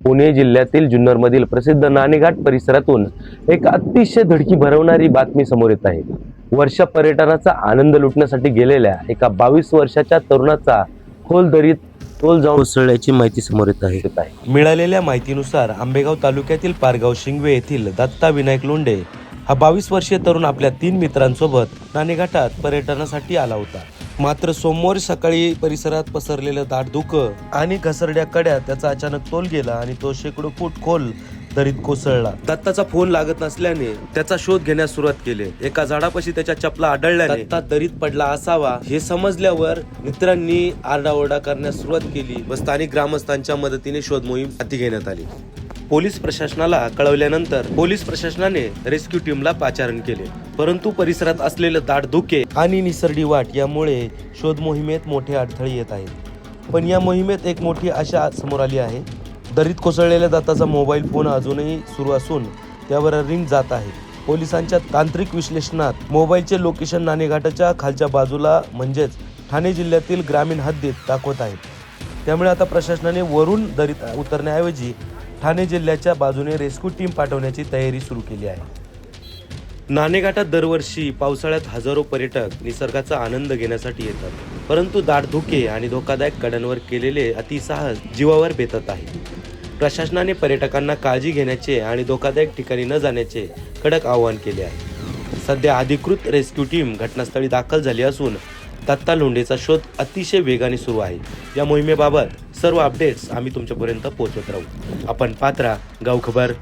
पुणे जिल्ह्यातील जुन्नरमधील प्रसिद्ध नाणेघाट परिसरातून एक अतिशय धडकी भरवणारी बातमी समोर येत आहे। वर्षा पर्यटनाचा आनंद लुटण्यासाठी गेलेल्या एका 22 वर्षाच्या तरुणाचा खोल दरीत तोल जाऊन कोसळल्याची माहिती समोर येत आहे। मिळालेल्या माहितीनुसार आंबेगाव तालुक्यातील पारगाव शिंगवे येथील दत्ता विनायक लोंढे हा 22 वर्षीय तरुण आपल्या 3 मित्रांसोबत नाणेघाटात पर्यटनासाठी आला होता। मात्र सोमवारी सकाळी परिसरात पसरलेलं दाट धुकं आणि घसरड्या कड्यात त्याचा अचानक तोल गेला आणि तो शेकडो फूट खोल दरीत कोसळला। दत्ताचा फोन लागत नसल्याने त्याचा शोध घेण्यास सुरुवात केली। एका झाडापाशी त्याच्या चपला आढळल्याने दत्ता दरीत पडला असावा हे समजल्यावर मित्रांनी आरडाओरडा करण्यास सुरुवात केली व स्थानिक ग्रामस्थांच्या मदतीने शोध मोहीम हाती घेण्यात आली। पोलीस प्रशासनाला कळवल्यानंतर पोलीस प्रशासनाने रेस्क्यू टीमला पाचारण केले, परंतु परिसरात असलेले दाट धुके आणि निसरडी वाट यामुळे शोध मोहिमेत मोठे अडथळे येत आहेत। पण या मोहिमेत एक मोठी आशा समोर आली आहे। दरीत कोसळलेल्या दत्ताचा मोबाईल फोन अजूनही सुरू असून त्यावर रिंग जात आहे। पोलिसांच्या तांत्रिक विश्लेषणात मोबाईलचे लोकेशन नाणेघाटाच्या खालच्या बाजूला म्हणजेच ठाणे जिल्ह्यातील ग्रामीण हद्दीत दाखवत आहेत। त्यामुळे आता प्रशासनाने वरून दरीत उतरण्याऐवजी ठाणे जिल्ह्याच्या बाजूने रेस्क्यू टीम पाठवण्याची तयारी सुरू केली आहे। नाणेघाटात दरवर्षी पावसाळ्यात हजारो पर्यटक निसर्गाचा आनंद घेण्यासाठी येतात, परंतु दाट धुके आणि धोकादायक कड्यांवर केलेले अतिसाहस जीवावर बेतत आहे। प्रशासनाने पर्यटकांना काळजी घेण्याचे आणि धोकादायक ठिकाणी न जाण्याचे कडक आवाहन केले आहे। सध्या अधिकृत रेस्क्यू टीम घटनास्थळी दाखल झाली असून दत्ता लोंढेचा शोध अतिशय वेगाने सुरू आहे। या मोहिमेबाबत सर्व अपडेट्स आम्ही तुमच्यापर्यंत पोहोचवत राहू। आपण पाहत राहा गावखबर।